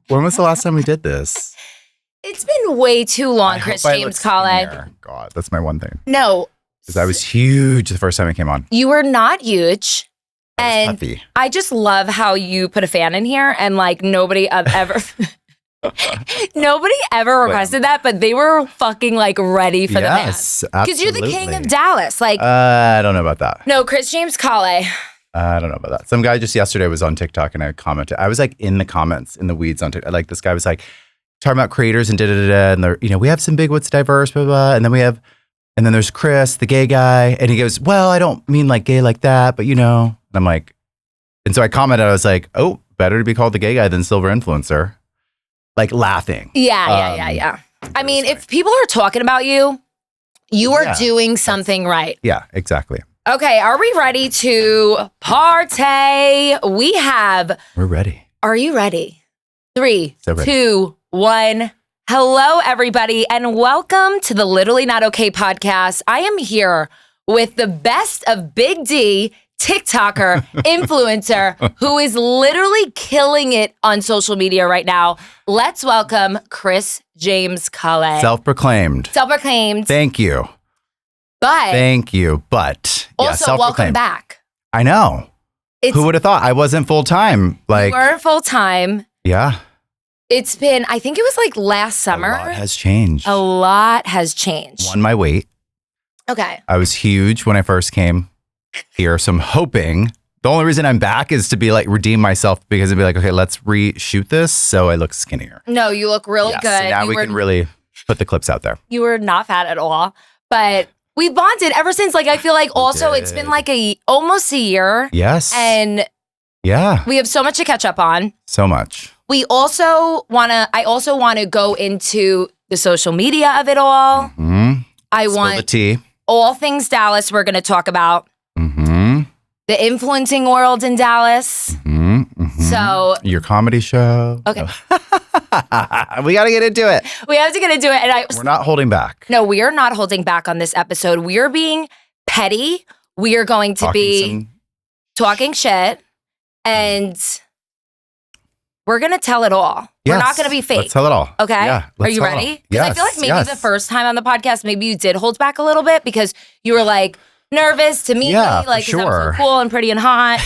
When was the last time we did this? It's been way too long, Chris James Kahle. God, that's my one thing. No. Because I was huge the first time I came on. You were not huge. And puffy. I just love how you put a fan in here and like nobody ever requested that, but they were fucking like ready for the fan. Yes, because you're the king of Dallas. Like I don't know about that. No, Chris James Kahle. I don't know about that. Some guy just yesterday was on TikTok and I commented. I was like in the comments, in the weeds on TikTok. Like this guy was like talking about creators and da-da-da-da. And they're, we have some big what's diverse, blah, blah, blah. And then there's Chris, the gay guy. And he goes, well, I don't mean like gay like that, but And I'm like, and so I commented, I was like, oh, better to be called the gay guy than silver influencer. Like laughing. Yeah. I mean, if people are talking about you, you are doing something right. Yeah, exactly. Okay, are we ready to party? We're ready. Are you ready? 3, So ready. 2, 1. Hello, everybody, and welcome to the Literally Not Okay podcast. I am here with the best of Big D, TikToker, influencer, who is literally killing it on social media right now. Let's welcome Chris James Kahle. Self-proclaimed. Thank you. But also, welcome back. I know. Who would have thought? I wasn't full-time. Like, you weren't full-time. Yeah. It's been, I think it was like last summer. A lot has changed. Won my weight. Okay. I was huge when I first came here. So I'm hoping the only reason I'm back is to be like redeem myself because it'd be like, okay, let's reshoot this so I look skinnier. No, you look really good. So now we can really put the clips out there. You were not fat at all, but we bonded ever since. Like, I feel like also it's been like almost a year. Yes. And yeah, we have so much to catch up on. So much. I also want to go into the social media of it all. Mm-hmm. Want the tea. All things Dallas we're going to talk about. Mm-hmm. The influencing world in Dallas. Mm-hmm. Mm-hmm. So your comedy show. Okay. We got to get into it. We have to get into it. And we're not holding back. No, we are not holding back on this episode. We are being petty. We are going to be talking shit. And we're going to tell it all. Yes, we're not going to be fake. Let's tell it all. Okay? Yeah, are you ready? Because yes, I feel like maybe the first time on the podcast, maybe you did hold back a little bit because you were like nervous to meet me. Like, because I'm so cool and pretty and hot,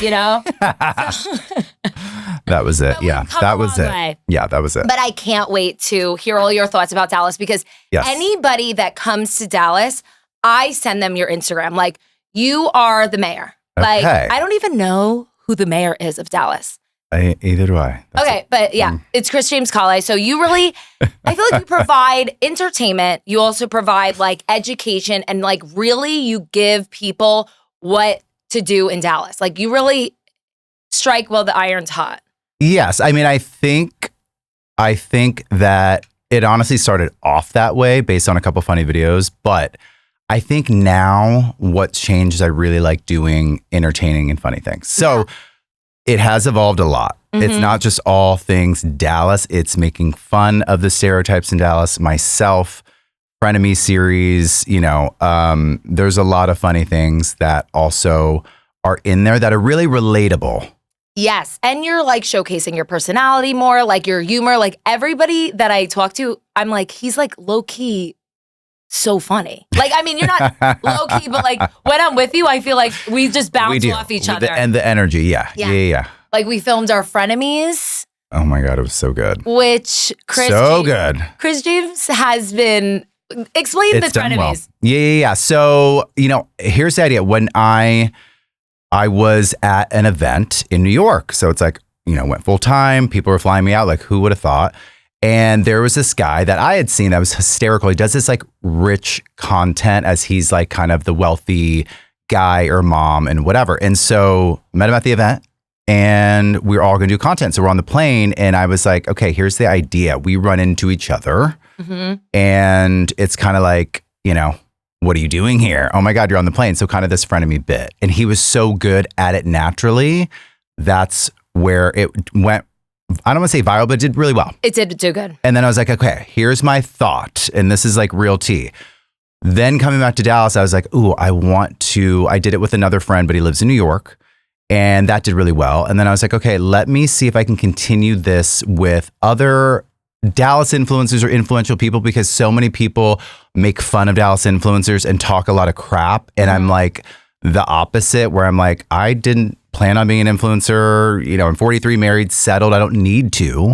That was it. Yeah, that was it. Way. Yeah, that was it. But I can't wait to hear all your thoughts about Dallas because anybody that comes to Dallas, I send them your Instagram. Like, you are the mayor. Okay. Like, I don't even know who the mayor is of Dallas. Either do I. But yeah, it's Chris James Kahle. So you really, I feel like you provide entertainment. You also provide like education and like really you give people what to do in Dallas. Like you really strike while the iron's hot. Yes. I mean, I think that it honestly started off that way based on a couple funny videos. But I think now what's changed is I really like doing entertaining and funny things. So it has evolved a lot. Mm-hmm. It's not just all things Dallas. It's making fun of the stereotypes in Dallas. Myself, Frenemy series, there's a lot of funny things that also are in there that are really relatable. Yes. And you're like showcasing your personality more, like your humor. Like everybody that I talk to, I'm like, he's like low key so funny. Like, I mean, you're not low key, but like when I'm with you, I feel like we just bounce off each other. And the energy. Yeah. Like we filmed our frenemies. Oh my God, it was so good. Which Chris James has been, explain the frenemies. Well. Yeah. So, here's the idea. When I was at an event in New York, so it's like, went full time, people were flying me out, like who would have thought? And there was this guy that I had seen that was hysterical. He does this like rich content as he's like kind of the wealthy guy or mom and whatever. And so met him at the event and we were all going to do content. So we're on the plane and I was like, okay, here's the idea. We run into each other and it's kind of like, what are you doing here? Oh my God, you're on the plane. So kind of this frenemy bit. And he was so good at it naturally. That's where it went. I don't want to say viral, but it did really well. It did do good. And then I was like, okay, here's my thought. And this is like real tea. Then coming back to Dallas, I was like, I did it with another friend, but he lives in New York. And that did really well. And then I was like, okay, let me see if I can continue this with other Dallas influencers or influential people, because so many people make fun of Dallas influencers and talk a lot of crap. And I'm like the opposite, where I'm like, I didn't plan on being an influencer. You know, I'm 43, married, settled. I don't need to.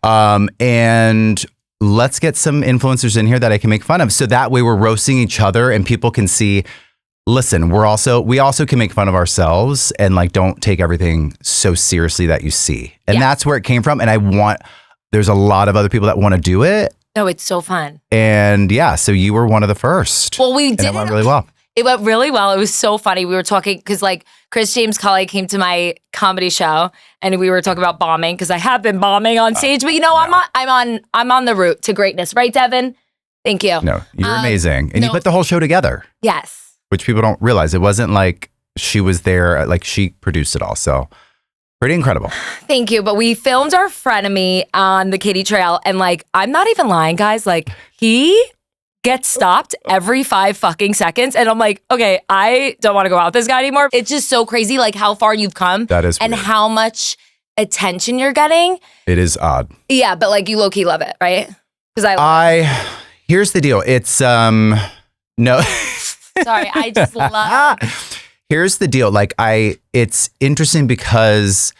And let's get some influencers in here that I can make fun of. So that way we're roasting each other and people can see, listen, we also can make fun of ourselves and like, don't take everything so seriously that you see. And that's where it came from. And there's a lot of other people that want to do it. No, it's so fun. And yeah, so you were one of the first. Well, we did. And it went really well. It went really well. It was so funny. We were talking because like Chris James Kahle came to my comedy show and we were talking about bombing, because I have been bombing on stage, but I'm on the route to greatness, right, Devin? Thank you. No, you're amazing. And you put the whole show together. Yes. Which people don't realize. It wasn't like she was there, like she produced it all. So pretty incredible. Thank you. But we filmed our frenemy on the Katy Trail, and like, I'm not even lying, guys. Like, he gets stopped every 5 fucking seconds. And I'm like, okay, I don't want to go out with this guy anymore. It's just so crazy, like how far you've come. That is and weird. How much attention you're getting. It is odd. Yeah, but like you low-key love it, right? Because here's the deal. It's no. Sorry, I just love. Here's the deal. Like it's interesting because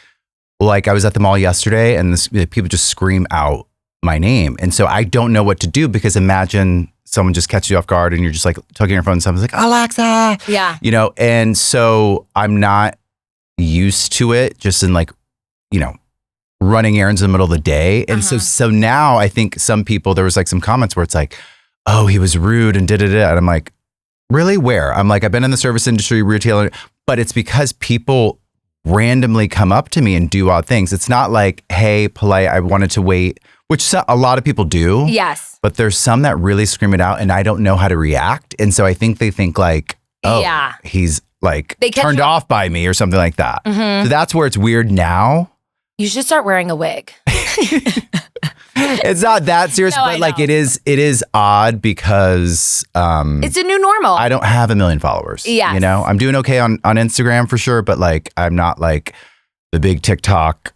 like I was at the mall yesterday and people just scream out my name. And so I don't know what to do, because imagine someone just catches you off guard and you're just like tugging your phone and someone's like, Alexa. Yeah. You know, and so I'm not used to it, just in like, you know, running errands in the middle of the day. And so now I think some people, there was like some comments where it's like, oh, he was rude and da-da-da. And I'm like, really? Where? I'm like, I've been in the service industry, retailer, but it's because people randomly come up to me and do odd things. It's not like, hey, polite, I wanted to wait, which a lot of people do. Yes. But there's some that really scream it out and I don't know how to react. And so I think they think like, oh, he's like turned off by me or something like that. So that's where it's weird now. You should start wearing a wig. It's not that serious, No, but like it is odd because it's a new normal. I don't have 1 million followers. Yes. You know, I'm doing okay on Instagram for sure, but like I'm not like the big TikTok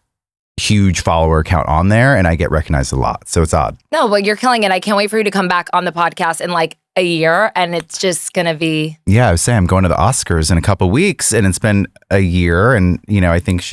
huge follower account on there, and I get recognized a lot. So it's odd. No, but you're killing it. I can't wait for you to come back on the podcast in like a year, and it's just gonna be. Yeah, I was saying I'm going to the Oscars in a couple weeks, and it's been a year, and you know I think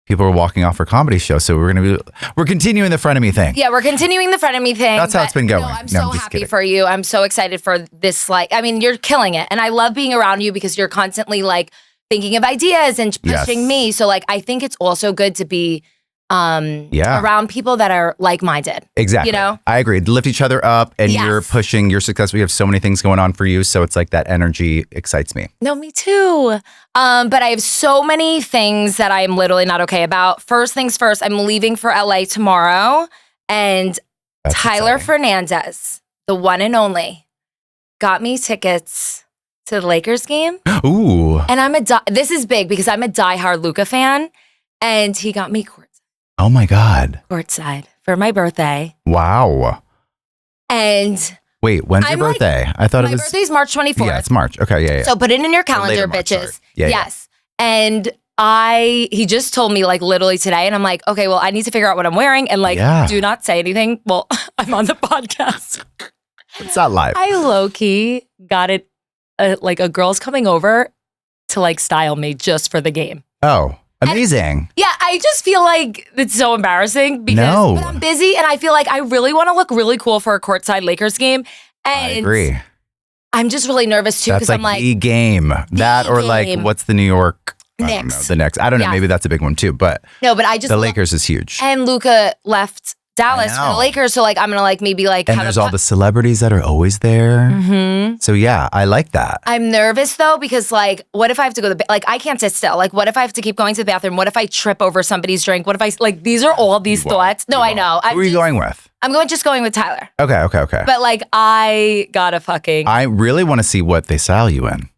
people are walking off her comedy show, so we're continuing the frenemy thing. Yeah, we're continuing the frenemy thing. That's how it's been going. No, I'm so happy for you. I'm so excited for this. Like, I mean, you're killing it, and I love being around you because you're constantly like thinking of ideas and pushing me. So like, I think it's also good to be around people that are like-minded. Exactly. You know? I agree. Lift each other up, and you're pushing your success. We have so many things going on for you. So it's like that energy excites me. No, me too. But I have so many things that I'm literally not okay about. First things first, I'm leaving for LA tomorrow. And That's Tyler exciting. Fernandez, the one and only, got me tickets to the Lakers game. Ooh. And this is big because I'm a diehard Luca fan. And he got me Oh my God. courtside for my birthday. Wow. And wait, when's your birthday? I thought it was. My birthday's March 24th. Yeah, it's March. Okay, yeah. So put it in your calendar, later March, bitches. sorry. Yeah, yes. And he just told me like literally today, and I'm like, okay, well, I need to figure out what I'm wearing, and like, do not say anything. Well, I'm on the podcast. It's not live. I low-key got it, like a girl's coming over to like style me just for the game. Oh, amazing. Yeah, I just feel like it's so embarrassing because but I'm busy, and I feel like I really want to look really cool for a courtside Lakers game. And I agree. I'm just really nervous too because I'm like the game. That or like what's the New York Knicks. I don't know, the Knicks. I don't know. Maybe that's a big one too. But no, but I just the Lakers is huge. And Luca left Dallas for the Lakers, so like I'm gonna like maybe like. And there's all the celebrities that are always there. Mm-hmm. So yeah, I like that. I'm nervous though because like, what if I have to go to the like I can't sit still. Like, what if I have to keep going to the bathroom? What if I trip over somebody's drink? What if I like? These are all these thoughts. No, I know. Who are you going with? I'm just going with Tyler. Okay. But like, I gotta fucking. I really want to see what they style you in.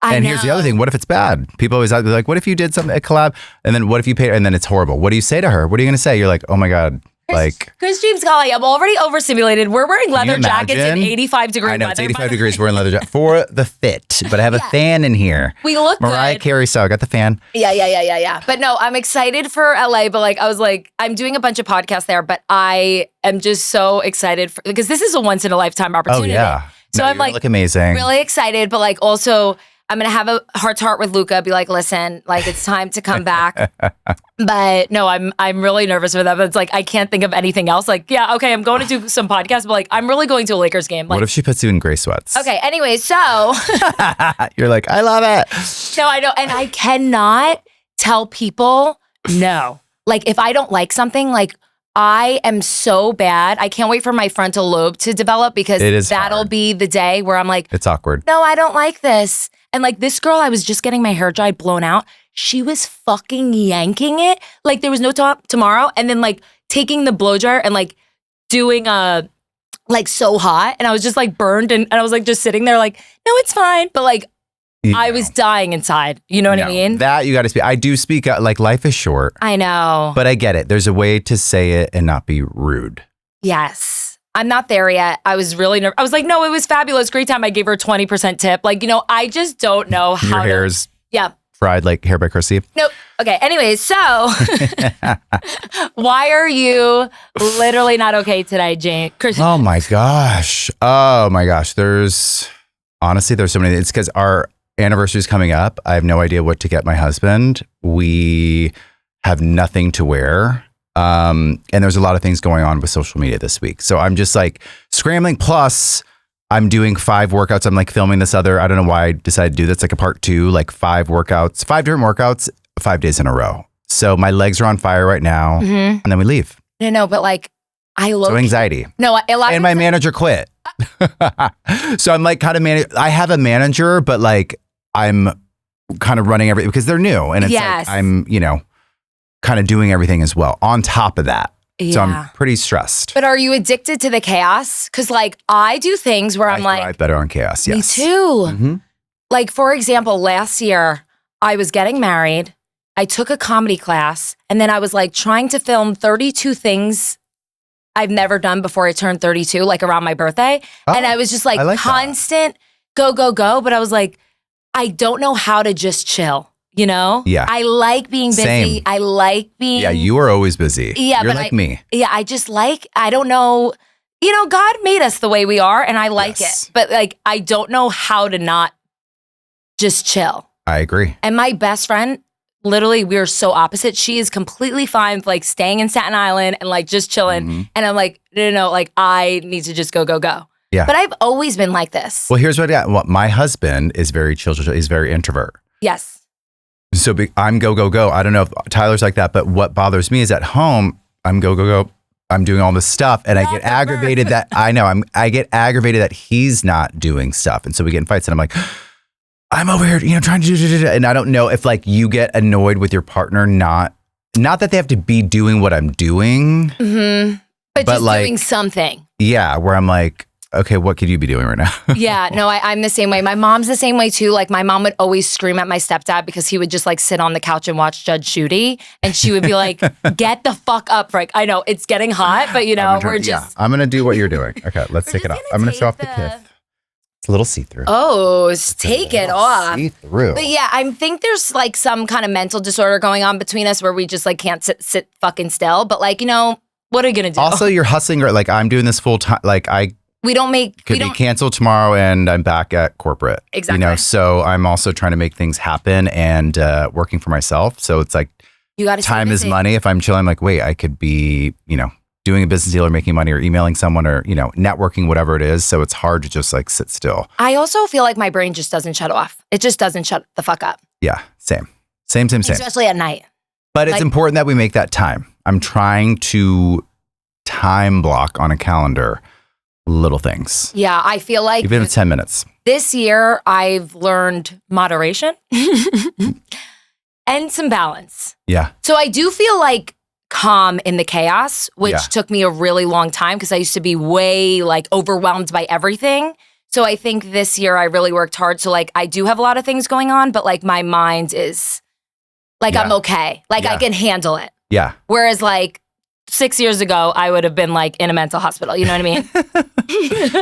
And here's the other thing. What if it's bad? People always ask me like, what if you did a collab and then what if you paid and then it's horrible? What do you say to her? What are you going to say? You're like, oh my God, Chris James Kahle, I'm already overstimulated. We're wearing leather jackets in 85 degree weather. I know, it's 85 degrees. We're in leather jackets for the fit, but I have a fan in here. We look Mariah good. Carey style. I got the fan. Yeah. But no, I'm excited for LA, but like, I was like, I'm doing a bunch of podcasts there, but I am just so excited because this is a once in a lifetime opportunity. Oh, yeah. So I'm like, look amazing. Really excited, but like also, I'm going to have a heart to heart with Luca, be like, listen, like it's time to come back. But no, I'm really nervous for that. But it's like, I can't think of anything else. Like, yeah, okay, I'm going to do some podcasts, but like, I'm really going to a Lakers game. Like, what if she puts you in gray sweats? Okay, anyway, so. You're like, I love it. No, I know. And I cannot tell people no. Like, if I don't like something, like, I am so bad. I can't wait for my frontal lobe to develop because that'll be the day where I'm like, it's awkward. No, I don't like this. And like this girl, I was just getting my hair dyed, blown out. She was fucking yanking it. Like there was no tomorrow. And then like taking the blow dryer and like doing like so hot. And I was just like burned. And I was like just sitting there like, no, it's fine. But like I was dying inside. You know what I mean? That you got to speak. I do speak like life is short. I know. But I get it. There's a way to say it and not be rude. Yes. I'm not there yet. I was really nervous. I was like, no, it was fabulous. Great time. I gave her a 20% tip. Like, you know, I just don't know how. Your hair's yeah. fried like Hair by Chrissy. Nope. Okay. Anyways, so why are you literally not okay today, Jane? Oh my gosh. There's so many. It's because our anniversary is coming up. I have no idea what to get my husband. We have nothing to wear. And there's a lot of things going on with social media this week. So I'm just like scrambling. Plus I'm doing 5 workouts. I'm like filming this other, I don't know why I decided to do this, like a part 2, like 5 different workouts, 5 days in a row. So my legs are on fire right now. And then we leave. No, but like so anxiety. No, and my manager quit. So I'm like kind of I have a manager, but like I'm kind of running everything because they're new. And it's like I'm, kind of doing everything as well on top of that. Yeah. So I'm pretty stressed. But are you addicted to the chaos? Because like I do things where I'm like, thrive better on chaos. Yes. Me too. Like for example, last year I was getting married. I took a comedy class and then I was like trying to film 32 things I've never done before I turned 32, like around my birthday. And I was just like constant go. But I was like, I don't know how to just chill. You know? Yeah. I like being busy. Same. I like being... Yeah, you are always busy. Yeah, You're like me. Yeah, I just like... I don't know... God made us the way we are, and I like it. But, like, I don't know how to not just chill. I agree. And my best friend, literally, we are so opposite. She is completely fine with, like, staying in Staten Island and, like, just chilling. And I'm like, no, like, I need to just go. Yeah. But I've always been like this. Well, here's what I got. Well, my husband is very chill. He's very introvert. Yes. So I'm go. I don't know if Tyler's like that, but what bothers me is at home, I'm go. I'm doing all this stuff and I get aggravated that I get aggravated that he's not doing stuff. And so we get in fights and I'm like, I'm over here, trying to do. And I don't know if like you get annoyed with your partner, not that they have to be doing what I'm doing, but just like, doing something. Yeah. Where I'm like, okay, what could you be doing right now? Yeah, no, I'm the same way. My mom's the same way too. Like my mom would always scream at my stepdad because he would just like sit on the couch and watch Judge Judy. And she would be like, get the fuck up, Rick. I know it's getting hot, but we're just. Yeah, I'm going to do what you're doing. Okay, let's take it off. I'm going to show off the kith. It's a little see-through. Oh, take it off. See-through. But yeah, I think there's like some kind of mental disorder going on between us where we just like can't sit fucking still. But like, what are you going to do? Also, you're hustling. Like I'm doing this full time. Like could be canceled tomorrow and I'm back at corporate. Exactly. So I'm also trying to make things happen and working for myself. So it's like you got time is money. If I'm chilling, I'm like, wait, I could be, doing a business deal or making money or emailing someone or, networking, whatever it is. So it's hard to just like sit still. I also feel like my brain just doesn't shut off. It just doesn't shut the fuck up. Yeah, same. Especially at night. But it's important that we make that time. I'm trying to time block on a calendar little things. Yeah, I feel like even if it's 10 minutes. This year, I've learned moderation and some balance. Yeah. So I do feel like calm in the chaos, which took me a really long time because I used to be way like overwhelmed by everything. So I think this year I really worked hard. So like I do have a lot of things going on, but like my mind is like I'm okay. Like I can handle it. Yeah. Whereas like 6 years ago, I would have been like in a mental hospital. You know what I mean?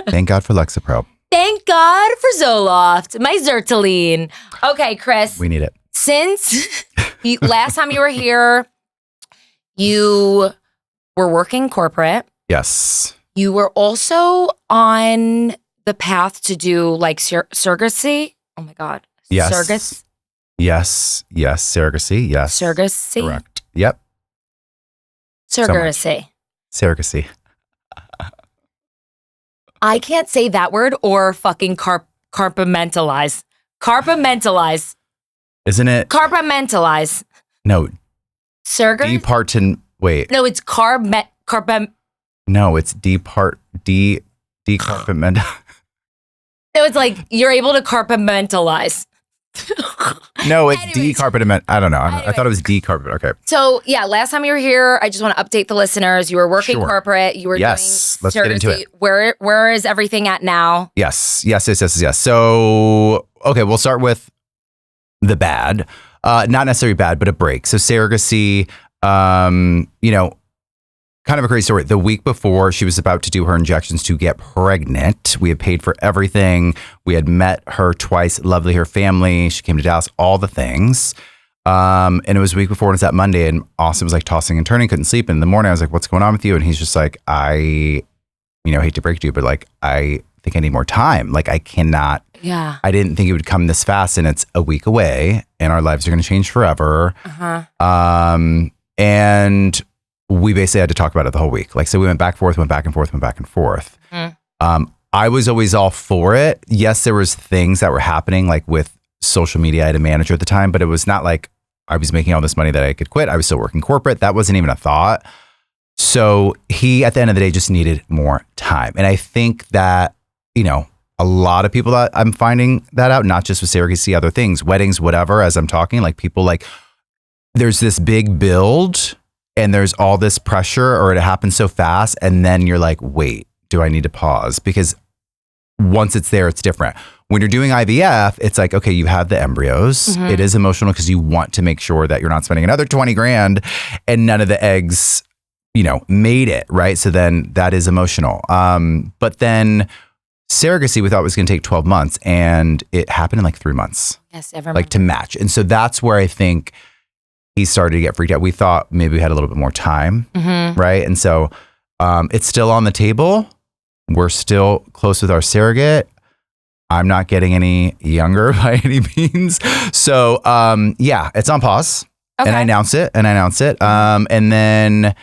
Thank God for Lexapro. Thank God for Zoloft, my Zyrtaline. Okay, Chris. We need it. Since last time you were here, you were working corporate. Yes. You were also on the path to do like surrogacy. Oh my God. Yes. Yes. Surrogacy. Yes. Surrogacy. Correct. Yep. Surrogacy. Surrogacy. I can't say that word or fucking compartmentalize. Compartmentalize. Isn't it? Compartmentalize. No. Surrogacy. Wait. No, it's No, it's decompartment. No, it's like you're able to compartmentalize. No, it's Anyways. decompartment. I don't know. I thought it was decompartment. Okay. So yeah, last time you were here, I just want to update the listeners. You were working Sure. corporate. You were doing Let's get into it. Where is everything at now? Yes. So, okay, we'll start with the bad. Not necessarily bad, but a break. So surrogacy, kind of a crazy story. The week before she was about to do her injections to get pregnant, we had paid for everything. We had met her twice, lovely, her family. She came to Dallas, all the things. And it was a week before, and it was that Monday, and Austin was like tossing and turning, couldn't sleep. And in the morning, I was like, what's going on with you? And he's just like, I hate to break it to you, but like, I think I need more time. Like, I cannot. Yeah. I didn't think it would come this fast, and it's a week away, and our lives are going to change forever. And we basically had to talk about it the whole week. Like, so we went back and forth. I was always all for it. Yes, there was things that were happening like with social media. I had a manager at the time, but it was not like I was making all this money that I could quit. I was still working corporate. That wasn't even a thought. So he, at the end of the day, just needed more time. And I think that, a lot of people that I'm finding that out, not just with surrogacy, other things, weddings, whatever, as I'm talking, like people like, there's this big build and there's all this pressure, or it happens so fast. And then you're like, wait, do I need to pause? Because once it's there, it's different. When you're doing IVF, it's like, okay, you have the embryos. Mm-hmm. It is emotional because you want to make sure that you're not spending another 20 grand and none of the eggs, made it, right? So then that is emotional. But then surrogacy, we thought was going to take 12 months, and it happened in like 3 months. Yes, everyone. Like to match. And so that's where I think he started to get freaked out. We thought maybe we had a little bit more time, right? And so it's still on the table. We're still close with our surrogate. I'm not getting any younger by any means. So it's on pause. Okay. And I announced it. And then,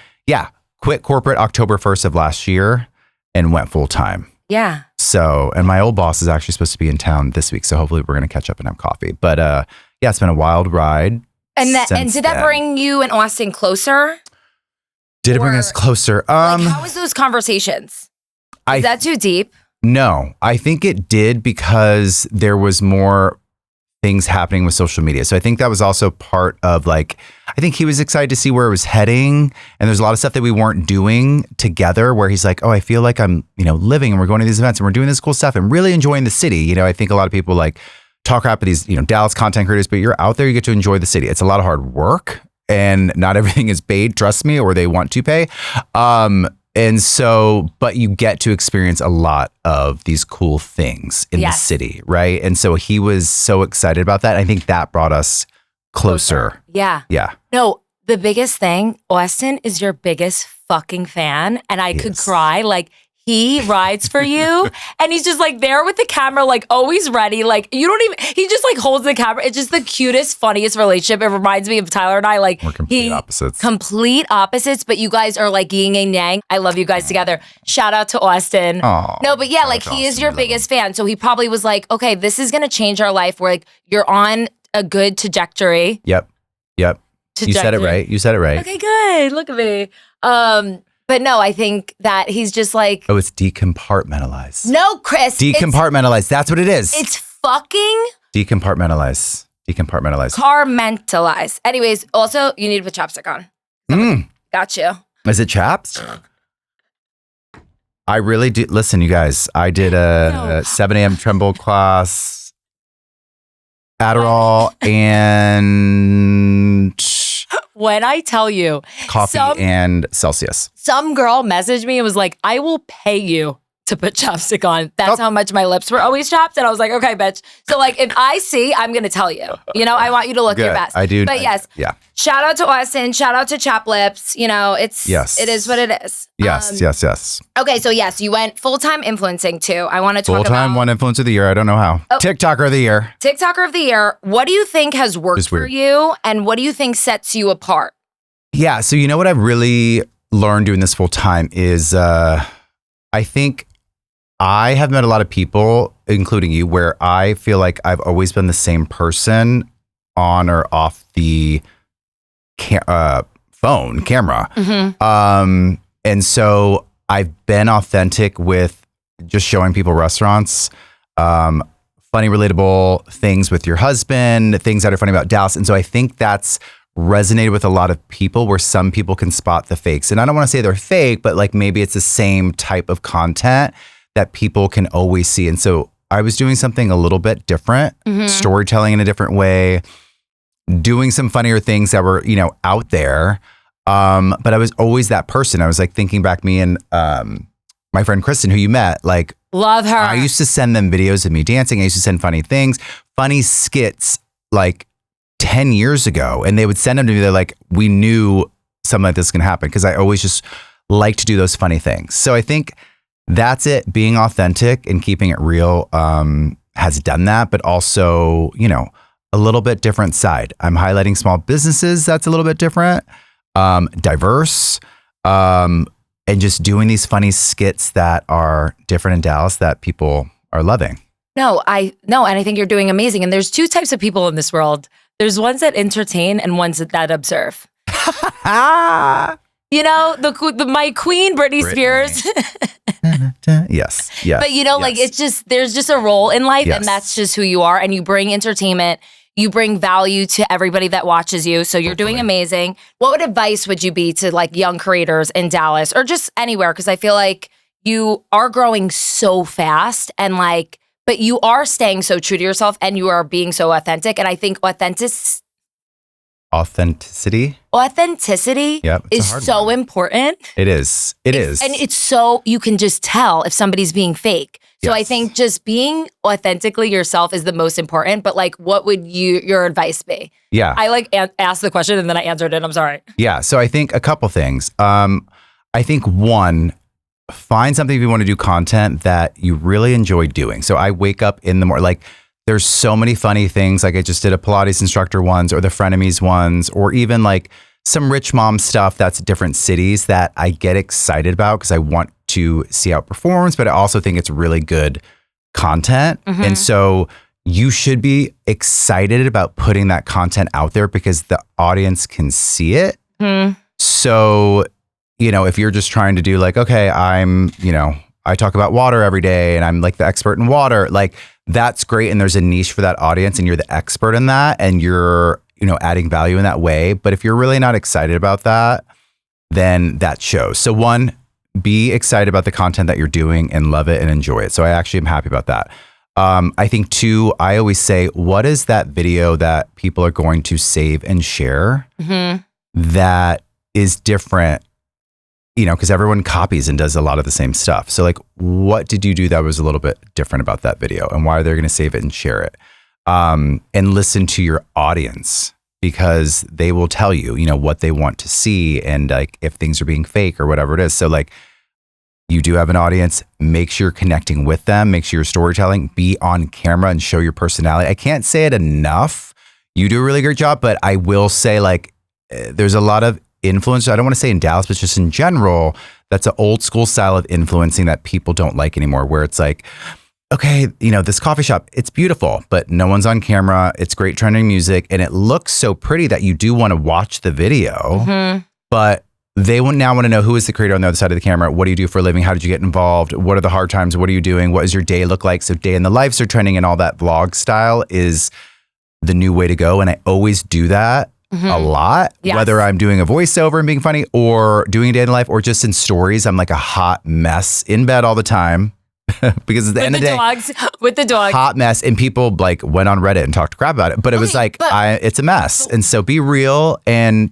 quit corporate October 1st of last year and went full time. Yeah. So, and my old boss is actually supposed to be in town this week. So hopefully we're going to catch up and have coffee. But it's been a wild ride. And did that bring you and Austin closer? Did it bring us closer? How was those conversations? Is that too deep? No, I think it did because there was more things happening with social media. So I think that was also part of I think he was excited to see where it was heading. And there's a lot of stuff that we weren't doing together where he's like, oh, I feel like I'm, living and we're going to these events and we're doing this cool stuff and really enjoying the city. I think a lot of people talk crap at these, Dallas content creators, but you're out there, you get to enjoy the city. It's a lot of hard work and not everything is paid, trust me, or they want to pay. And so, but you get to experience a lot of these cool things in the city, right? And so he was so excited about that. I think that brought us closer. Yeah. Yeah. No, the biggest thing, Austin is your biggest fucking fan. And I could cry. He rides for you and he's just there with the camera, always ready. You don't even, he just holds the camera. It's just the cutest, funniest relationship. It reminds me of Tyler and I. We're complete opposites. Complete opposites, but you guys are yin and yang. I love you guys together. Shout out to Austin. Aww, no, but he is your biggest fan. So he probably was okay, this is going to change our life. Where you're on a good trajectory. Yep. You said it right. Okay, good. Look at me. But no, I think that he's just oh, it's decompartmentalized. No, Chris. Decompartmentalized. That's what it is. It's fucking decompartmentalized. Compartmentalized. Anyways, also, you need to put chapstick on. Got you. Is it chaps? I really do. Listen, you guys, I did a 7 a.m. tremble class, Adderall, and when I tell you, Coffee and Celsius. some girl messaged me and was like, I will pay you to put chapstick on. That's how much my lips were always chapped. And I was like, okay, bitch. So like, if I see, I'm going to tell you, I want you to look your best. I do. But yes. Yeah. Shout out to Austin. Shout out to Chap Lips. It is what it is. Yes. Okay. So yes, you went full-time influencing too. I want to talk about full-time one influencer of the year. I don't know how. TikToker of the year. TikToker of the year. What do you think has worked for you? And what do you think sets you apart? Yeah. So what I've really learned doing this full-time is I think I have met a lot of people, including you, where I feel like I've always been the same person on or off the camera. Mm-hmm. And so I've been authentic with just showing people restaurants, funny, relatable things with your husband, things that are funny about Dallas. And so I think that's resonated with a lot of people where some people can spot the fakes. And I don't want to say they're fake, but like maybe it's the same type of content that people can always see. And so I was doing something a little bit different, storytelling in a different way, doing some funnier things that were, out there. But I was always that person. I was like thinking back, me and my friend Kristen, who you met, like, love her. I used to send them videos of me dancing. I used to send funny things, funny skits, like 10 years ago. And they would send them to me. They're like, we knew something like this was going to happen. Because I always just like to do those funny things. So I think that's it. Being authentic and keeping it real has done that, but also, a little bit different side. I'm highlighting small businesses. That's a little bit different, diverse, and just doing these funny skits that are different in Dallas that people are loving. No, and I think you're doing amazing. And there's two types of people in this world. There's ones that entertain and ones that observe. My queen, Britney Spears. Yes. But like it's just, there's just a role in life and that's just who you are. And you bring entertainment, you bring value to everybody that watches you. So you're doing amazing. What advice would you be to like young creators in Dallas or just anywhere? Because I feel like you are growing so fast and like, but you are staying so true to yourself and you are being so authentic. And I think authenticity is so important. It is. It is. And it's so, you can just tell if somebody's being fake. So I think just being authentically yourself is the most important. But like, what would your advice be? Yeah. I asked the question and then I answered it. I'm sorry. Yeah. So I think a couple things. I think one, find something if you want to do content that you really enjoy doing. So I wake up in the morning, like there's so many funny things. Like I just did a Pilates instructor ones or the frenemies ones, or even like some rich mom stuff that's different cities that I get excited about because I want to see how it performs, but I also think it's really good content. Mm-hmm. And so you should be excited about putting that content out there because the audience can see it. Mm. So, if you're just trying to do like, okay, I talk about water every day and I'm like the expert in water, like that's great. And there's a niche for that audience and you're the expert in that and you're, adding value in that way. But if you're really not excited about that, then that shows. So one, be excited about the content that you're doing and love it and enjoy it. So I actually am happy about that. I think two, I always say, what is that video that people are going to save and share that is different? Because everyone copies and does a lot of the same stuff. So like, what did you do that was a little bit different about that video and why are they going to save it and share it? And listen to your audience because they will tell you, what they want to see and like if things are being fake or whatever it is. So like you do have an audience, make sure you're connecting with them, make sure you're storytelling, be on camera and show your personality. I can't say it enough. You do a really great job, but I will say like there's a lot of influence. I don't want to say in Dallas, but just in general, that's an old school style of influencing that people don't like anymore, where it's like, okay, this coffee shop, it's beautiful, but no one's on camera. It's great trending music. And it looks so pretty that you do want to watch the video, but they now want to know who is the creator on the other side of the camera. What do you do for a living? How did you get involved? What are the hard times? What are you doing? What does your day look like? So day in the lives are trending and all that vlog style is the new way to go. And I always do that. A lot, whether I'm doing a voiceover and being funny or doing a day in the life or just in stories. I'm like a hot mess in bed all the time because at the end of the day, with the dog, hot mess. And people like went on Reddit and talked crap about it, but it was like, it's a mess. And so be real and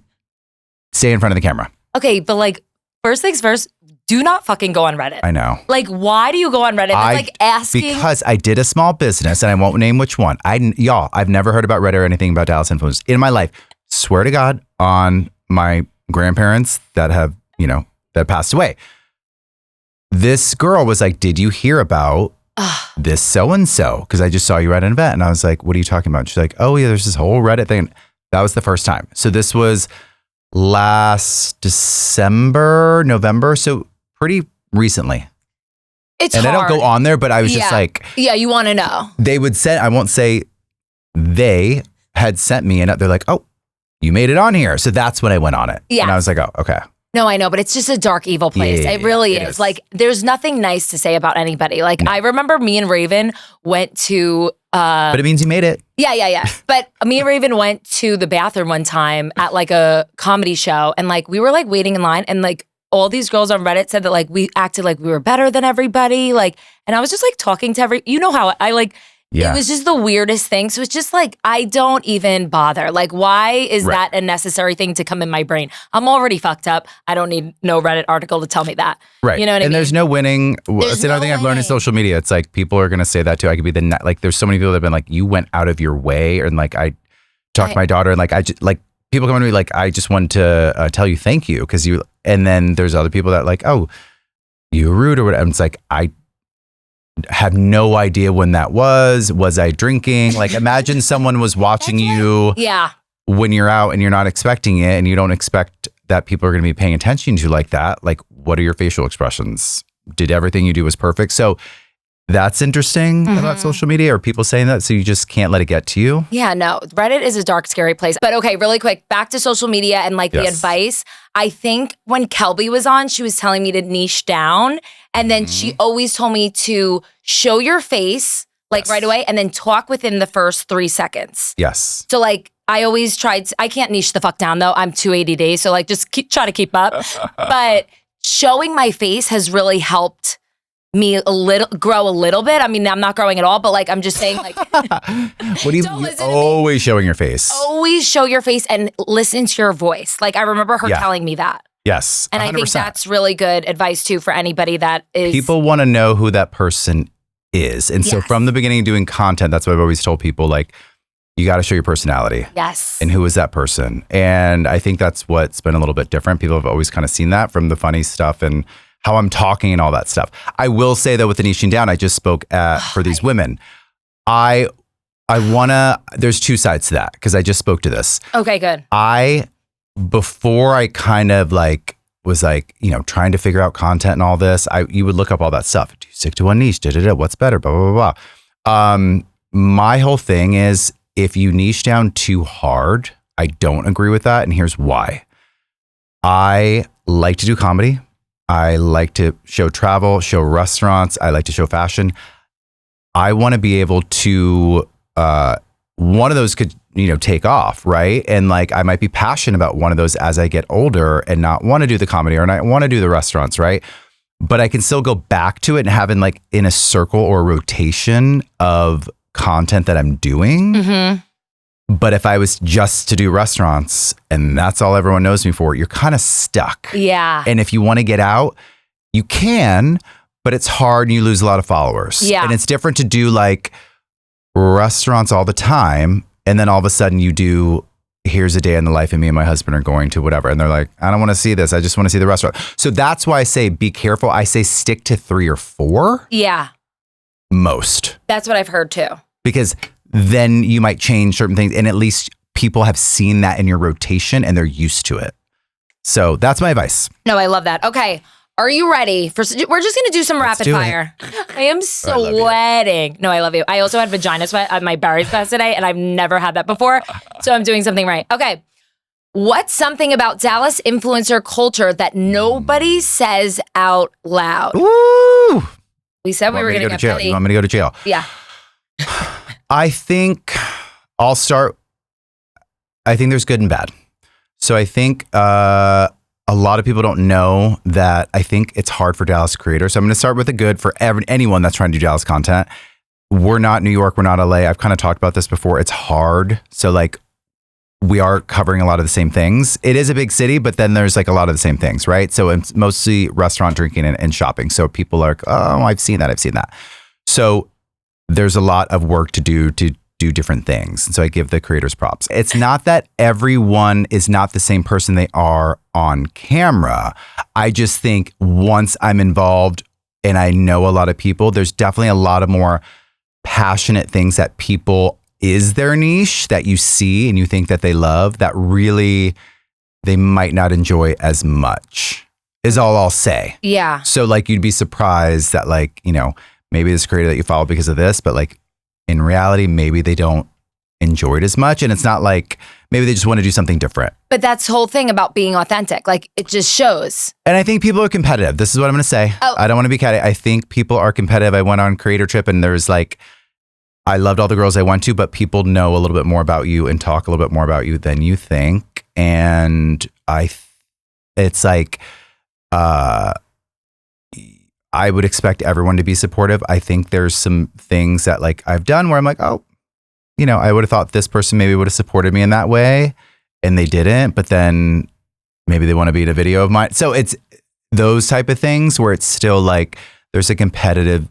stay in front of the camera. Okay, but like, first things first, do not fucking go on Reddit. I know. Like, why do you go on Reddit? It's like asking. Because I did a small business, and I won't name which one. I've never heard about Reddit or anything about Dallas influencers in my life. Swear to God on my grandparents that have, that passed away. This girl was like, did you hear about this so-and-so? Because I just saw you at an event. And I was like, what are you talking about? She's like, oh yeah, there's this whole Reddit thing. That was the first time. So this was last November. So pretty recently. It's hard. I don't go on there, but I was just like. Yeah, you want to know. They would send, I won't say they had sent me and they're like, oh, you made it on here. So that's when I went on it. Yeah. And I was like, oh, okay. No, I know, but it's just a dark, evil place. It really is. Like, there's nothing nice to say about anybody. Like, I remember me and Raven went to... but it means you made it. Yeah. But me and Raven went to the bathroom one time at like a comedy show. And like, we were like waiting in line. And like, all these girls on Reddit said that like, we acted like we were better than everybody. Like, and I was just like talking to you know how I like... Yeah. It was just the weirdest thing. So it's just like, I don't even bother. Like, why is that a necessary thing to come in my brain? I'm already fucked up. I don't need no Reddit article to tell me that. Right. You know what I mean? And there's no winning. That's another thing I've learned in social media. It's like, people are going to say that too. I could be like, there's so many people that have been like, you went out of your way. And like, I talked to my daughter and like, people come to me like, I just wanted to tell you thank you. And then there's other people that like, oh, you were rude or whatever. And it's like, I have no idea when that was. Was I drinking? Like, imagine someone was watching you when you're out and you're not expecting it and you don't expect that people are going to be paying attention to you like that. Like, what are your facial expressions? Did everything you do was perfect? So that's interesting about social media, or people saying that. So you just can't let it get to you. Yeah, no, Reddit is a dark, scary place. But okay, really quick, back to social media and like the advice. I think when Kelby was on, she was telling me to niche down. And then she always told me to show your face like right away and then talk within the first 3 seconds. Yes. So like I always tried, I can't niche the fuck down though. I'm 280 so like just try to keep up. But showing my face has really helped me grow a little bit. I mean, I'm not growing at all, but like, I'm just saying like. What do you always showing your face? Always show your face and listen to your voice. Like I remember her telling me that. Yes. 100%. And I think that's really good advice too for anybody that is. People want to know who that person is. And so from the beginning doing content, that's what I've always told people, like, you got to show your personality. Yes. And who is that person? And I think that's what's been a little bit different. People have always kind of seen that from the funny stuff and how I'm talking and all that stuff. I will say though, with the niching down, I just spoke for these women. I there's two sides to that because I just spoke to this. Okay, good. Before I kind of like was like, trying to figure out content and all this, you would look up all that stuff. Do you stick to one niche? What's better? Blah, blah, blah, blah. My whole thing is if you niche down too hard, I don't agree with that. And here's why. I like to do comedy. I like to show travel, show restaurants. I like to show fashion. I want to be able to, one of those could, take off, right? And like, I might be passionate about one of those as I get older and not want to do the comedy or not want to do the restaurants, right? But I can still go back to it and having like in a circle or rotation of content that I'm doing. Mm-hmm. But if I was just to do restaurants and that's all everyone knows me for, you're kind of stuck. Yeah. And if you want to get out, you can, but it's hard and you lose a lot of followers. Yeah. And it's different to do like restaurants all the time. And then all of a sudden you do, here's a day in the life and me and my husband are going to whatever. And they're like, I don't want to see this. I just want to see the restaurant. So that's why I say, be careful. I say stick to 3 or 4. Yeah. Most. That's what I've heard too. Because then you might change certain things and at least people have seen that in your rotation and they're used to it. So that's my advice. No, I love that. Okay. Are you ready? We're just going to do some rapid fire. I am sweating. No, I love you. I also had vagina sweat at my Barry's class today and I've never had that before. So I'm doing something right. Okay. What's something about Dallas influencer culture that nobody says out loud? Ooh. We said we were going to get jail. petty. You want me to go to jail? Yeah. I think I'll start. I think there's good and bad. So I think a lot of people don't know that I think it's hard for Dallas creators. So I'm going to start with the good for anyone that's trying to do Dallas content. We're not New York. We're not LA. I've kind of talked about this before. It's hard. So like we are covering a lot of the same things. It is a big city, but then there's like a lot of the same things, right? So it's mostly restaurant, drinking, and shopping. So people are like, oh, I've seen that. So there's a lot of work to do different things. And so I give the creators props. It's not that everyone is not the same person they are on camera. I just think once I'm involved and I know a lot of people, there's definitely a lot of more passionate things that people is their niche that you see and you think that they love that really they might not enjoy as much is all I'll say. Yeah. So like you'd be surprised that like, maybe this creator that you follow because of this, but like in reality, maybe they don't enjoy it as much. And it's not like maybe they just want to do something different. But that's the whole thing about being authentic. Like it just shows. And I think people are competitive. This is what I'm going to say. Oh. I don't want to be catty. I think people are competitive. I went on creator trip and there's like, I loved all the girls I went to, but people know a little bit more about you and talk a little bit more about you than you think. And it's like, I would expect everyone to be supportive. I think there's some things that like I've done where I'm like, oh, I would have thought this person maybe would have supported me in that way and they didn't, but then maybe they want to be in a video of mine. So it's those type of things where it's still like, there's a competitive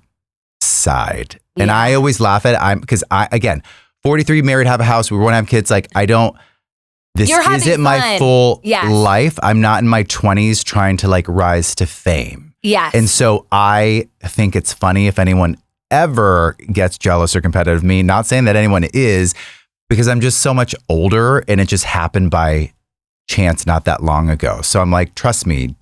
side. Yeah. And I always laugh at it because again, 43, married, have a house, we want to have kids. Like this isn't my full life. I'm not in my 20s trying to like rise to fame. Yes. And so I think it's funny if anyone ever gets jealous or competitive of me, not saying that anyone is, because I'm just so much older and it just happened by chance not that long ago. So I'm like, trust me,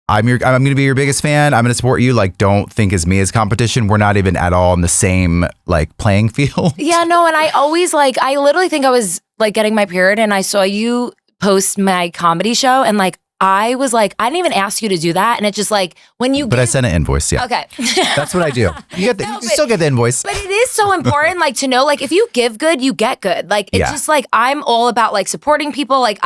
I'm going to be your biggest fan. I'm going to support you. Like, don't think as me as competition. We're not even at all in the same like playing field. Yeah, no. And I literally think I was like getting my period and I saw you post my comedy show and like, I was like, I didn't even ask you to do that. And it's just like when you I sent an invoice. Yeah. Okay. That's what I do. You still get the invoice. But it is so important like to know like if you give good, you get good. Like it's just like I'm all about like supporting people. Like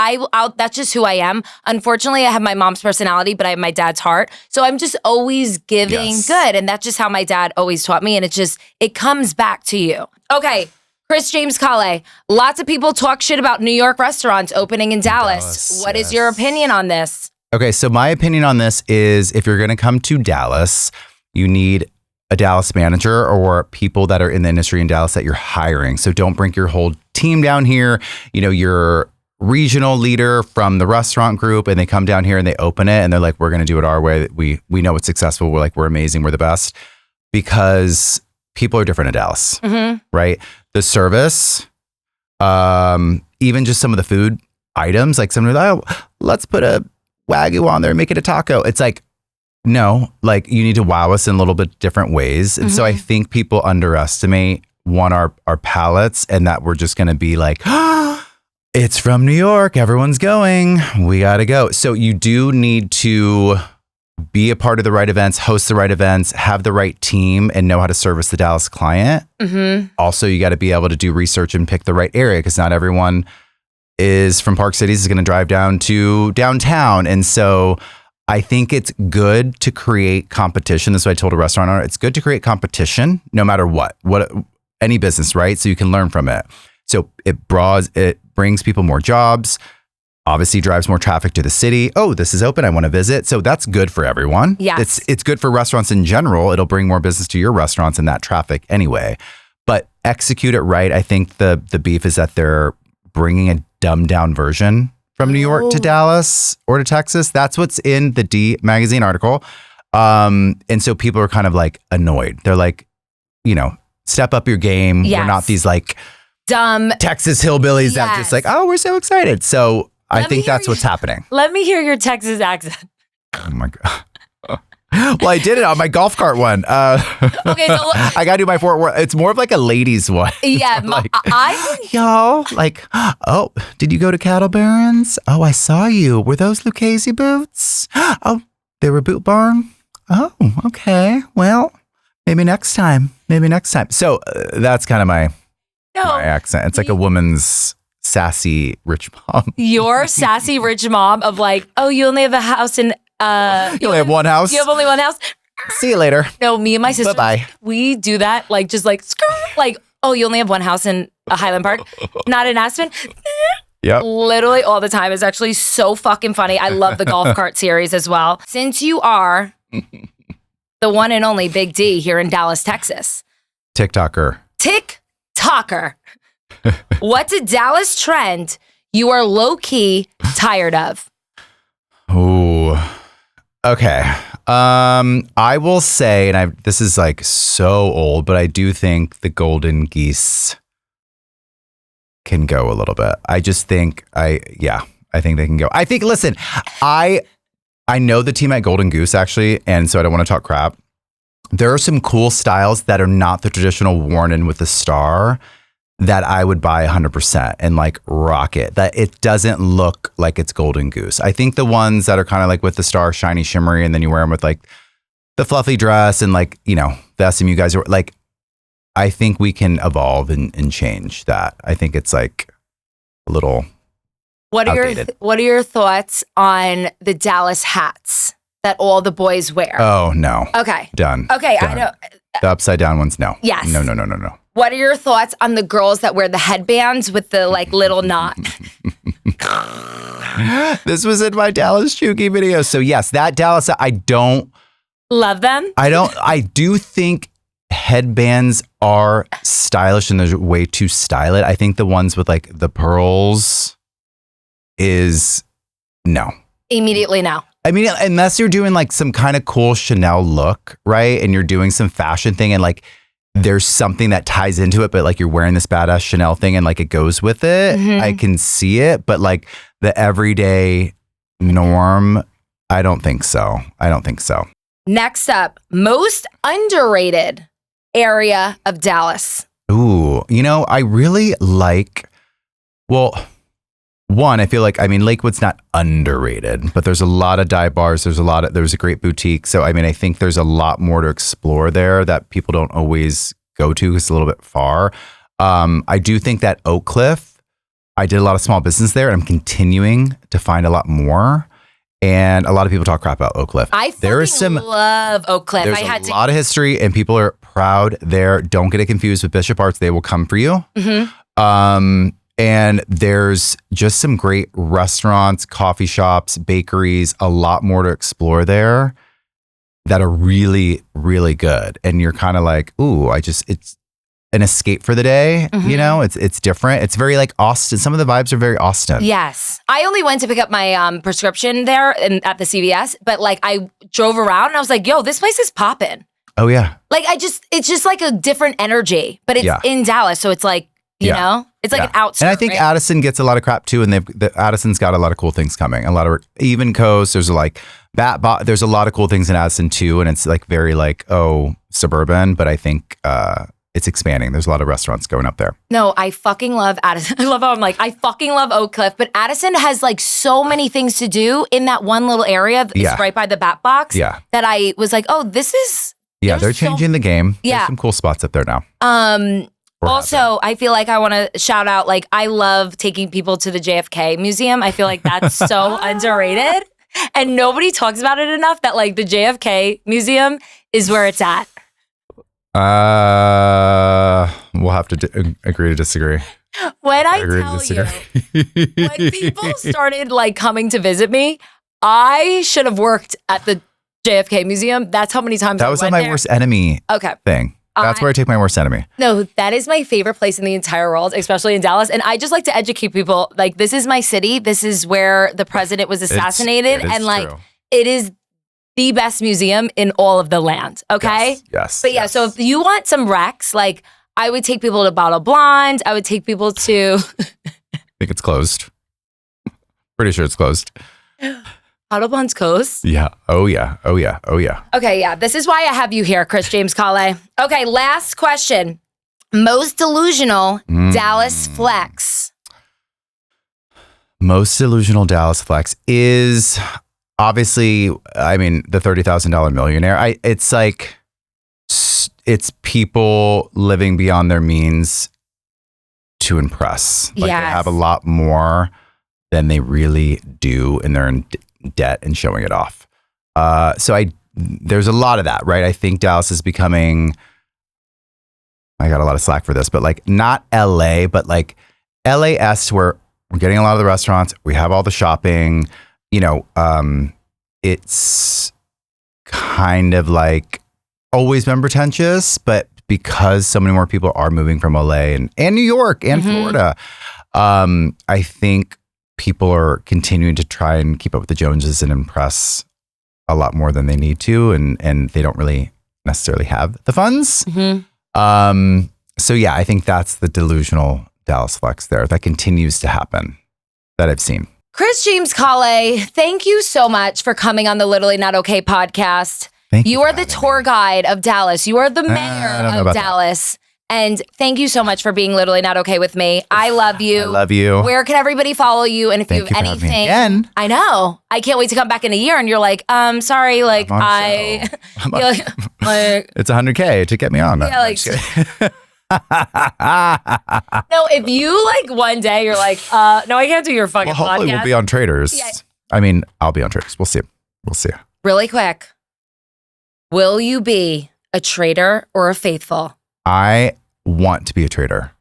that's just who I am. Unfortunately, I have my mom's personality, but I have my dad's heart. So I'm just always giving good. And that's just how my dad always taught me. And it comes back to you. Okay. Chris James Kahle, lots of people talk shit about New York restaurants opening in Dallas. What is your opinion on this? Okay, so my opinion on this is if you're going to come to Dallas, you need a Dallas manager or people that are in the industry in Dallas that you're hiring. So don't bring your whole team down here. Your regional leader from the restaurant group and they come down here and they open it and they're like, we're going to do it our way. We know it's successful. We're amazing. We're the best. Because people are different in Dallas, right? The service, even just some of the food items, like somebody, let's put a Wagyu on there and make it a taco. It's like, no, like you need to wow us in a little bit different ways. And so I think people underestimate our palates and that we're just going to be like, it's from New York. Everyone's going. We got to go. So you do need to be a part of the right events, host the right events, have the right team, and know how to service the Dallas client. Also, you got to be able to do research and pick the right area because not everyone is from Park Cities is going to drive down to downtown. And so I think it's good to create competition. This is what I told a restaurant owner. It's good to create competition no matter what any business, right? So you can learn from it. So it brings people more jobs. Obviously drives more traffic to the city. Oh, this is open. I want to visit. So that's good for everyone. Yes. It's good for restaurants in general. It'll bring more business to your restaurants and that traffic anyway. But execute it right. I think the beef is that they're bringing a dumbed down version from New York to Dallas or to Texas. That's what's in the D magazine article. And so people are kind of like annoyed. They're like, step up your game. Yes. We're not these like dumb Texas hillbillies that just like, oh, we're so excited. So I think that's what's happening. Let me hear your Texas accent. Oh my God. Well, I did it on my golf cart one. Okay, so I got to do my Fort Worth. It's more of like a ladies one. Yeah. Y'all, like, oh, did you go to Cattle Barons? Oh, I saw you. Were those Lucchese boots? Oh, they were Boot Barn? Oh, okay. Well, maybe next time. So that's kind of my accent. It's like a woman's sassy rich mom. Your sassy rich mom of like, oh, you only have a house in you only have one house. You have only one house. See you later. No, me and my sister, Bye-bye. we do that like just like oh, you only have one house in a Highland Park, not in Aspen? Yep. Literally all the time. It's actually so fucking funny. I love the golf cart series as well. Since you are the one and only Big D here in Dallas, Texas. TikToker. What's a Dallas trend you are low-key tired of? Oh, okay. I will say, and this is like so old, but I do think the golden geese can go a little bit. I just think I think they can go. I think, listen, I know the team at Golden Goose actually, and so I don't want to talk crap. There are some cool styles that are not the traditional worn in with the star that I would buy 100% and like rock it. That it doesn't look like it's Golden Goose. I think the ones that are kind of like with the star, shiny, shimmery, and then you wear them with like the fluffy dress and like, you know, the SMU guys are like, I think we can evolve and change that. I think it's like a little outdated. What are your thoughts on the Dallas hats that all the boys wear? Oh, no. Okay. Done. Okay, Done. I know. The upside down ones, no. Yes. No. What are your thoughts on the girls that wear the headbands with the like little knot? This was in my Dallas Chuki video. So yes, that Dallas, I don't love them. I do think headbands are stylish and there's a way to style it. I think the ones with like the pearls is no. Immediately no. I mean, unless you're doing like some kind of cool Chanel look, right? And you're doing some fashion thing and like there's something that ties into it, but like you're wearing this badass Chanel thing and like it goes with it. Mm-hmm. I can see it, but like the everyday norm, I don't think so. Next up, most underrated area of Dallas. Ooh, you know, I really like, well, one, I feel like, I mean, Lakewood's not underrated, but there's a lot of dive bars. There's a great boutique. So, I mean, I think there's a lot more to explore there that people don't always go to. It's a little bit far. I do think that Oak Cliff, I did a lot of small business there and I'm continuing to find a lot more. And a lot of people talk crap about Oak Cliff. I love Oak Cliff. There's a lot of history and people are proud there. Don't get it confused with Bishop Arts. They will come for you. Mm-hmm. And there's just some great restaurants, coffee shops, bakeries, a lot more to explore there that are really, really good. And you're kind of like, ooh, it's an escape for the day. Mm-hmm. You know, it's different. It's very like Austin. Some of the vibes are very Austin. Yes. I only went to pick up my prescription there at the CVS, but like I drove around and I was like, yo, this place is popping. Oh yeah. Like it's just like a different energy, but it's in Dallas. So it's like, you know, it's like an outskirt. And I think Addison gets a lot of crap too. And Addison's got a lot of cool things coming. A lot of even coast. There's there's a lot of cool things in Addison too. And it's like very like, suburban, but I think, it's expanding. There's a lot of restaurants going up there. No, I fucking love Addison. I love how I'm like, I fucking love Oak Cliff, but Addison has like so many things to do in that one little area. It's right by the Bat Box. Yeah. That I was like, oh, this is. Yeah, they're changing the game. Yeah. There's some cool spots up there now. Also, I feel like I want to shout out, like, I love taking people to the JFK Museum. I feel like that's so underrated. And nobody talks about it enough that, like, the JFK Museum is where it's at. We'll have to agree to disagree. When I tell you, when people started, like, coming to visit me, I should have worked at the JFK Museum. That's how many times that was on my worst enemy thing. That's where I take my worst enemy. No, that is my favorite place in the entire world, especially in Dallas. And I just like to educate people. Like, this is my city. This is where the president was assassinated. And like, true. It is the best museum in all of the land. Okay? Yes. But yeah, so if you want some recs, like, I would take people to Bottle Blonde. I would take people to... I think it's closed. Pretty sure it's closed. Audubon's Coast? Yeah. Oh, yeah. Okay, yeah. This is why I have you here, Chris James Kahle. Okay, last question. Most delusional Dallas flex. Most delusional Dallas flex is obviously, I mean, the $30,000 millionaire. It's like, it's people living beyond their means to impress. Like, they have a lot more than they really do, and they're in debt and showing it off. So there's a lot of that, right? I think Dallas is becoming I got a lot of slack for this, but like not LA, but like LAS where we're getting a lot of the restaurants. We have all the shopping, it's kind of like always been pretentious, but because so many more people are moving from LA and New York and Florida, I think people are continuing to try and keep up with the Joneses and impress a lot more than they need to. And they don't really necessarily have the funds. So yeah, I think that's the delusional Dallas flex there that continues to happen that I've seen. Chris James Kahle, thank you so much for coming on the Literally Not Okay podcast. Thank you. You are the tour guide of Dallas. You are the mayor of Dallas. And thank you so much for being Literally Not Okay with me. I love you. I love you. Where can everybody follow you? And if you have anything, again. I know. I can't wait to come back in a year and you're like, sorry, like it's $100K to get me on. Yeah, like no, if you like one day you're like, no, I can't do your fucking podcast. Hopefully we'll be on Traders. Yeah. I mean, I'll be on Traders. We'll see. Really quick. Will you be a trader or a faithful? I want to be a trader.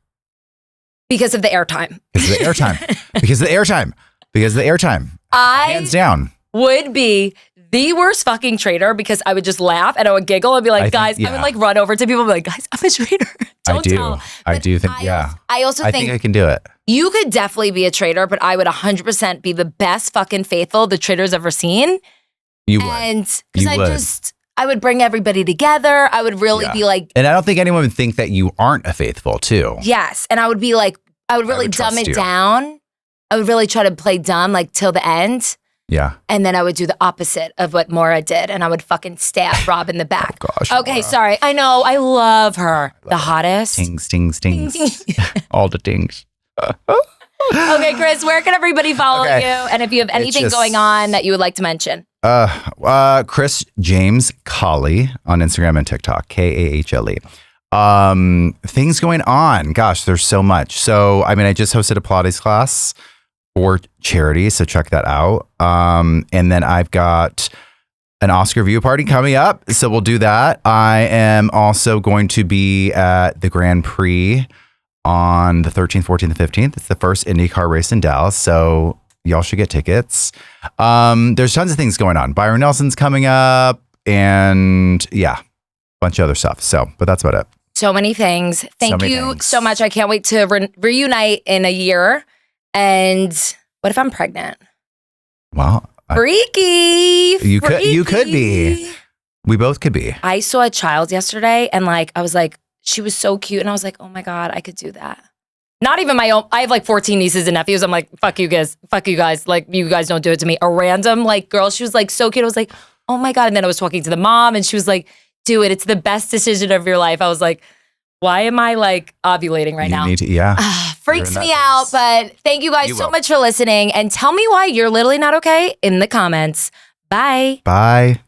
Because of the airtime. Because of the airtime. Hands down. Would be the worst fucking trader because I would just laugh and I would giggle and be like, I would like run over to people and be like, guys, I'm a trader. Don't tell. I do think, I also think I can do it. You could definitely be a trader, but I would 100% be the best fucking faithful the trader's ever seen. You would. And because I would bring everybody together. I would really be like. And I don't think anyone would think that you aren't a faithful too. Yes. And I would be like, I would really dumb it down. I would really try to play dumb like till the end. Yeah. And then I would do the opposite of what Maura did. And I would fucking stab Rob in the back. Oh gosh. Okay, Maura. Sorry. I know. I love her. The hottest. Tings. All the things. Okay, Chris, where can everybody follow you? And if you have anything going on that you would like to mention. Chris James Kahle on Instagram and TikTok, Kahle. Things going on. Gosh, there's so much. So, I mean, I just hosted a Pilates class for charity, so check that out. And then I've got an Oscar view party coming up, so we'll do that. I am also going to be at the Grand Prix on the 13th, 14th, and 15th. It's the first IndyCar race in Dallas, so y'all should get tickets. There's tons of things going on. Byron Nelson's coming up, and a bunch of other stuff. So, but that's about it. So many things. Thank you so much. I can't wait to reunite in a year. And what if I'm pregnant? Well, freaky. You could be. We both could be. I saw a child yesterday, and like I was like, she was so cute, and I was like, oh my God, I could do that. Not even my own. I have like 14 nieces and nephews. I'm like, fuck you guys. Like, you guys don't do it to me. A random like girl, she was like so cute. I was like, oh my God. And then I was talking to the mom and she was like, do it. It's the best decision of your life. I was like, why am I like ovulating right now? Freaks me out. But thank you guys so much for listening. And tell me why you're literally not okay in the comments. Bye. Bye.